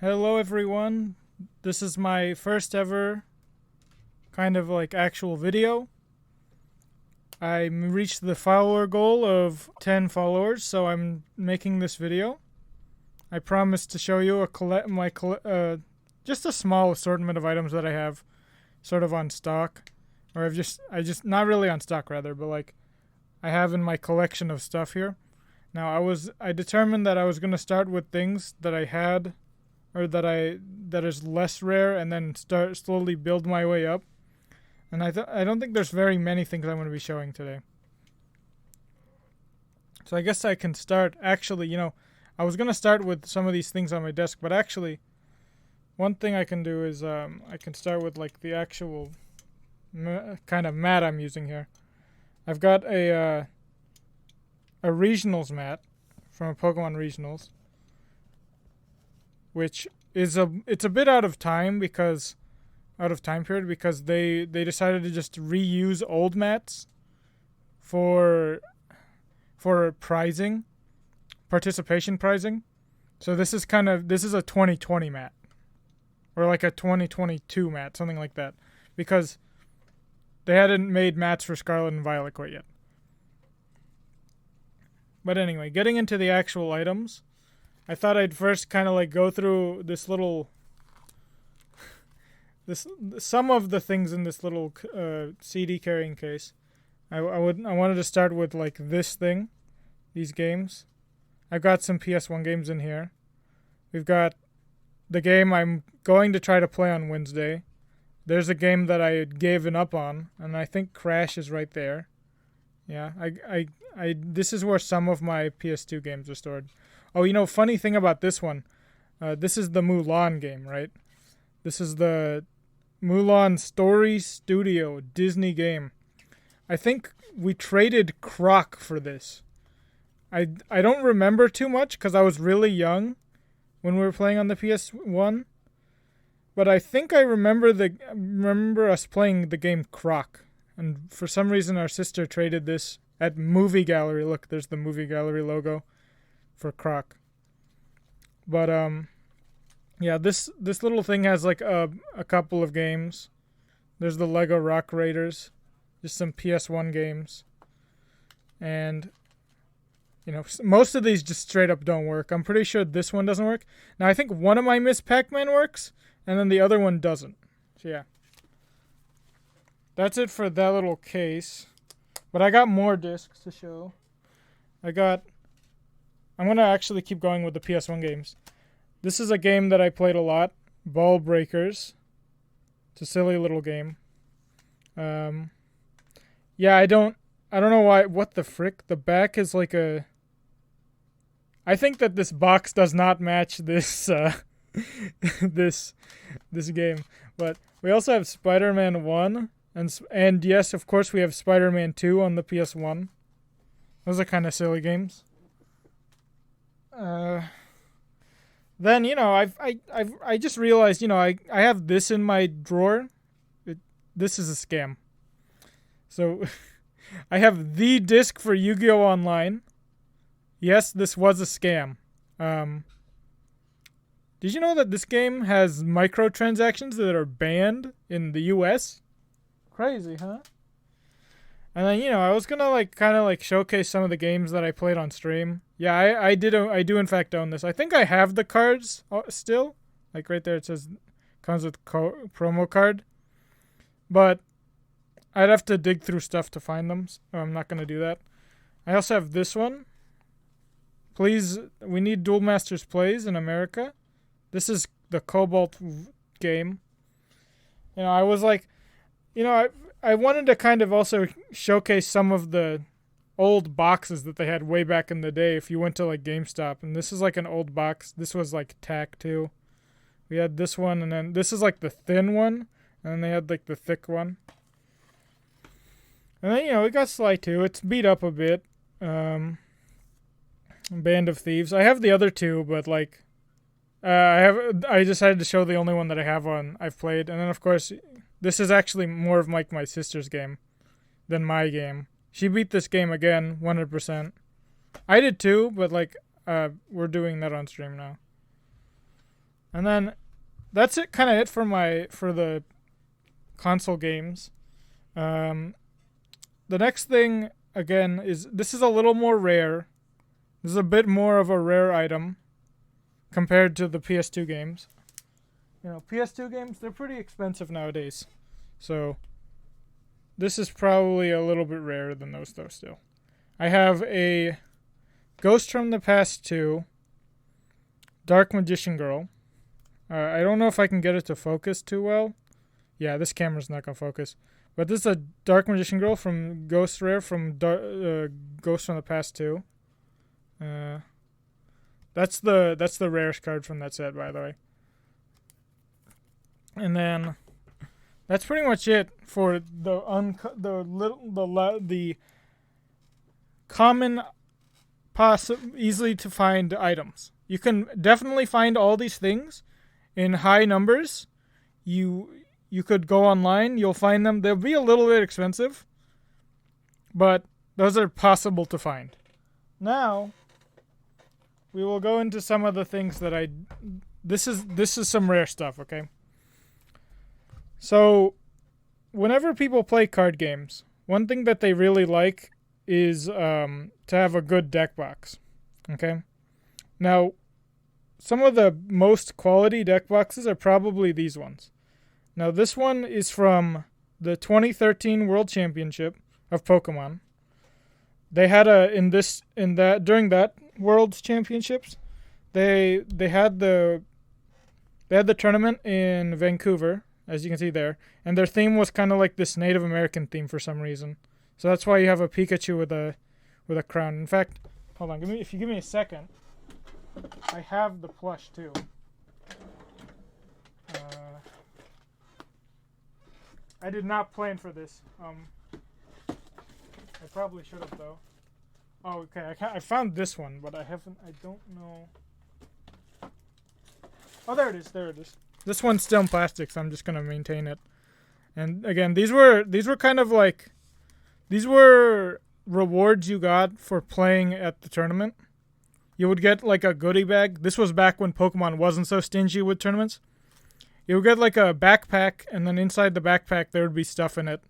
Hello, everyone. This is my first ever kind of like actual video. I reached the follower goal of 10 followers, so I'm making this video. I promise to show you just a small assortment of items that I have sort of on stock, or I just not really on stock rather, but like I have in my collection of stuff here. Now I determined that I was going to start with things that I had or that is less rare and then start slowly build my way up. And I don't think there's very many things I'm going to be showing today. So I guess I can start actually, I was going to start with some of these things on my desk, but actually one thing I can do is I can start with like the actual kind of mat I'm using here. I've got a regionals mat from a Pokemon regionals, which is it's a bit out of time period because they decided to just reuse old mats for prizing, participation prizing. So this is a 2020 mat or like a 2022 mat, something like that, because they hadn't made mats for Scarlet and Violet quite yet. But anyway, getting into the actual items, I thought I'd first kind of like go through this some of the things in this little CD carrying case. I wanted to start with like this thing, these games. I've got some PS1 games in here. We've got the game I'm going to try to play on Wednesday. There's a game that I had given up on, and I think Crash is right there. Yeah, this is where some of my PS2 games are stored. Oh, funny thing about this one, this is the Mulan game, right? This is the Mulan Story Studio Disney game. I think we traded Croc for this. I don't remember too much because I was really young when we were playing on the PS1, but I think I remember us playing the game Croc, and for some reason our sister traded this at Movie Gallery. Look, there's the Movie Gallery logo for Croc. But yeah, this little thing has like a couple of games. There's the Lego Rock Raiders, just some PS1 games. And most of these just straight up don't work. I'm pretty sure this one doesn't work. Now I think one of my Miss Pac-Man works and then the other one doesn't. So yeah. That's it for that little case. But I got more discs to show. I'm going to actually keep going with the PS1 games. This is a game that I played a lot, Ball Breakers. It's a silly little game. Yeah, I don't know why. What the frick? The back is like a. I think that this box does not match this this game. But we also have Spider-Man 1 and yes, of course we have Spider-Man 2 on the PS1. Those are kind of silly games. Then I just realized I have this in my drawer. This is a scam. So I have the disc for Yu-Gi-Oh! Online. Yes, this was a scam. Did you know that this game has microtransactions that are banned in the US? Crazy, huh? And then I was gonna like kind of like showcase some of the games that I played on stream. Yeah, I do in fact own this. I think I have the cards still. Like right there, it says comes with promo card, but I'd have to dig through stuff to find them. So I'm not gonna do that. I also have this one. Please, we need Duel Masters plays in America. This is the Cobalt game. I was like, I wanted to kind of also showcase some of the old boxes that they had way back in the day if you went to like GameStop. And this is like an old box. This was like TAC too. We had this one, and then this is like the thin one, and then they had like the thick one. And then we got Sly 2. It's beat up a bit. Band of Thieves. I have the other two, but like I decided to show the only one that I've played. And then of course this is actually more of like my sister's game than my game. She beat this game again, 100%. I did too, but like we're doing that on stream now. And then that's it, kind of it for the console games. The next thing again is this is a little more rare. This is a bit more of a rare item compared to the PS2 games. You know, PS2 games, they're pretty expensive nowadays. So this is probably a little bit rarer than those though still. I have a Ghost from the Past 2 Dark Magician Girl. I don't know if I can get it to focus too well. Yeah, this camera's not going to focus. But this is a Dark Magician Girl from Ghost Rare from Ghost from the Past 2. That's the rarest card from that set, by the way. And then that's pretty much it for the common, easily to find items. You can definitely find all these things in high numbers. You could go online, you'll find them. They'll be a little bit expensive, but those are possible to find. Now, we will go into some of the things that this is some rare stuff, okay? So, whenever people play card games, one thing that they really like is to have a good deck box, okay? Now, some of the most quality deck boxes are probably these ones. Now, this one is from the 2013 World Championship of Pokemon. They had during that World Championships, they had the tournament in Vancouver, as you can see there, and their theme was kind of like this Native American theme for some reason. So that's why you have a Pikachu with a crown. In fact, hold on, if you give me a second, I have the plush too. I did not plan for this. I probably should have though. Oh, okay. I found this one, but I don't know. Oh, there it is. This one's still in plastic, so I'm just gonna maintain it. And again, these were kind of like, these were rewards you got for playing at the tournament. You would get like a goodie bag. This was back when Pokemon wasn't so stingy with tournaments. You would get like a backpack, and then inside the backpack there would be stuff in it.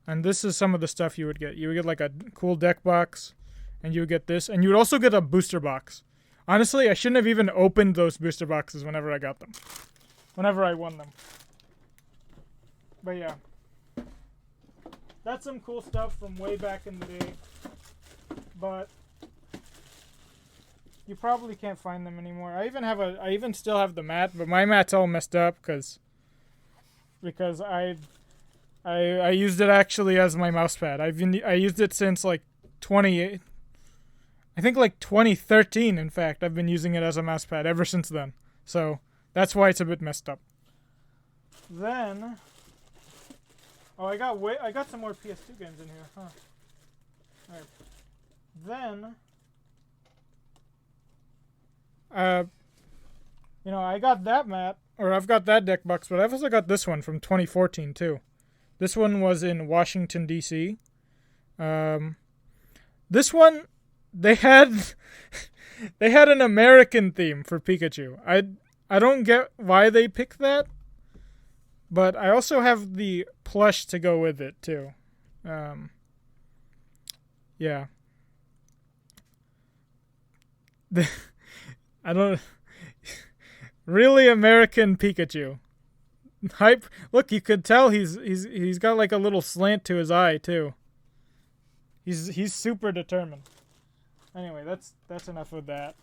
And this is some of the stuff you would get. You would get like a cool deck box, and you would get this, and you would also get a booster box. Honestly, I shouldn't have even opened those booster boxes whenever I got them. Whenever I won them. But yeah. That's some cool stuff from way back in the day. But you probably can't find them anymore. I even still have the mat, but my mat's all messed up because I used it actually as my mouse pad. I used it since like 2013, in fact. I've been using it as a mouse pad ever since then. So that's why it's a bit messed up. Then, I got some more PS2 games in here, huh? Alright. Then, I got that mat, or I've got that deck box, but I've also got this one from 2014 too. This one was in Washington, D.C. This one, they had an American theme for Pikachu. I don't get why they picked that, but I also have the plush to go with it too. Yeah. I don't. Really American Pikachu. Hype. Look, you could tell he's got like a little slant to his eye too. He's super determined. Anyway, that's enough of that.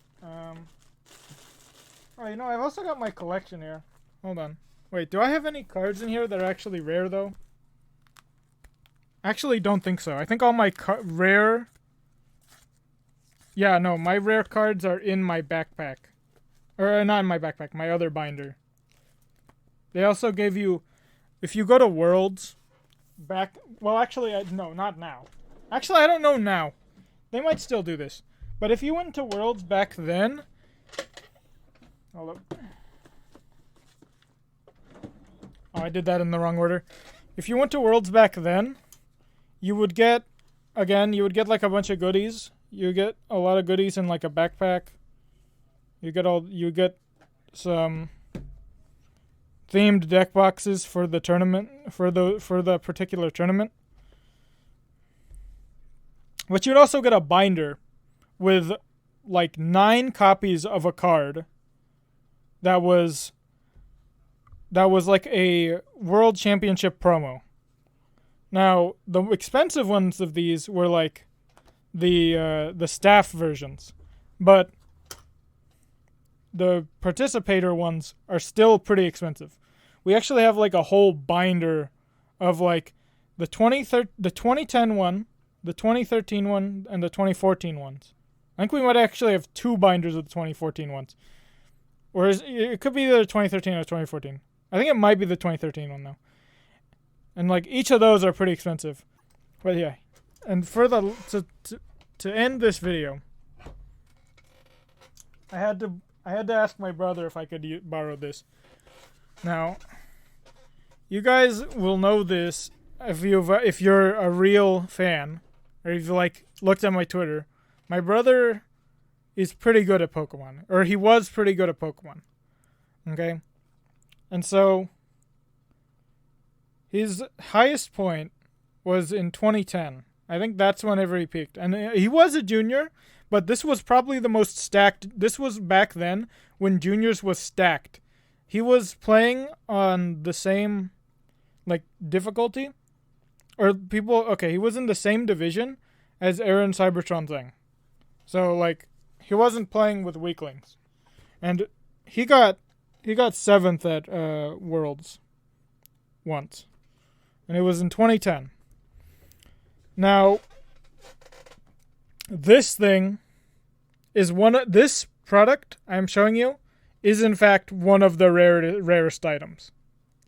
I've also got my collection here. Hold on. Wait, do I have any cards in here that are actually rare though? Actually, don't think so. I think all my rare. Yeah, no, my rare cards are in my backpack. Or not in my backpack, my other binder. They also gave you, if you go to Worlds, no, not now. Actually, I don't know now. They might still do this. But if you went to Worlds back then, hold up. Oh, I did that in the wrong order. If you went to Worlds back then, you would get like a bunch of goodies. You get a lot of goodies in like a backpack. You get some themed deck boxes for the tournament, for the particular tournament. But you'd also get a binder with like 9 copies of a card that was like a World Championship promo. Now, the expensive ones of these were like the staff versions, but the participator ones are still pretty expensive. We actually have like a whole binder of like the 2010 one, the 2013 one, and the 2014 ones. I think we might actually have 2 binders of the 2014 ones. Or it could be either 2013 or 2014. I think it might be the 2013 one though. And like each of those are pretty expensive. But yeah. And for to end this video, I had to ask my brother if I could borrow this. Now, you guys will know this if you're a real fan, or if you like looked at my Twitter. My brother is pretty good at Pokemon, or he was pretty good at Pokemon. Okay, and so his highest point was in 2010. I think that's whenever he peaked, and he was a junior. But this was probably the most stacked. This was back then when juniors was stacked. He was playing on the same, like, difficulty. Or he was in the same division as Aaron Cybertron Zhang. So, like, he wasn't playing with weaklings. And he got 7th at Worlds once. And it was in 2010. Now, this product I'm showing you is in fact one of the rarest items,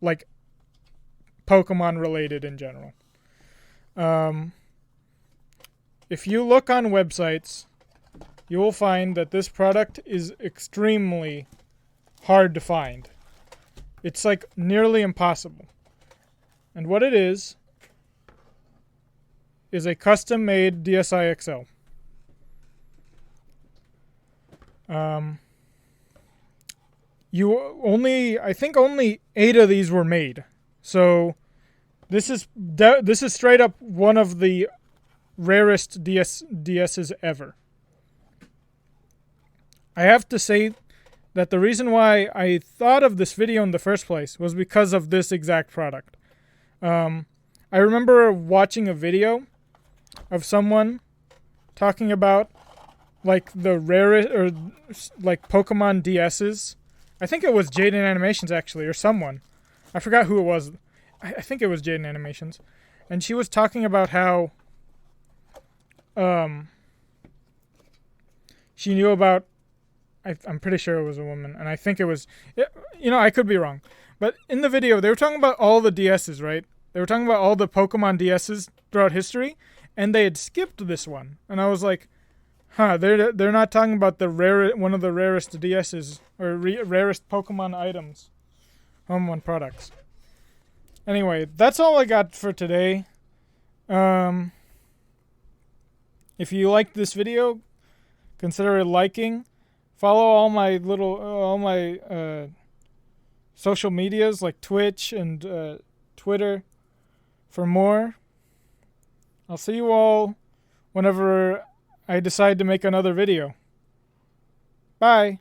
like Pokemon related in general. If you look on websites, you will find that this product is extremely hard to find. It's like nearly impossible. And what it is a custom-made DSi XL. I think only 8 of these were made. So this is straight up one of the rarest DSs ever. I have to say that the reason why I thought of this video in the first place was because of this exact product. I remember watching a video of someone talking about like the rarest, or like Pokemon DSs. I think it was Jaden Animations actually, or someone. I forgot who it was. I think it was Jaden Animations. And she was talking about how she knew about, I'm pretty sure it was a woman, and I think it was, I could be wrong. But in the video, they were talking about all the DSs, right? They were talking about all the Pokemon DSs throughout history, and they had skipped this one. And I was like, they're not talking about one of the rarest DSs, or rarest Pokemon items, Home One products. Anyway, that's all I got for today. If you liked this video, consider liking. Follow all my social medias like Twitch and Twitter for more. I'll see you all whenever I decide to make another video. Bye.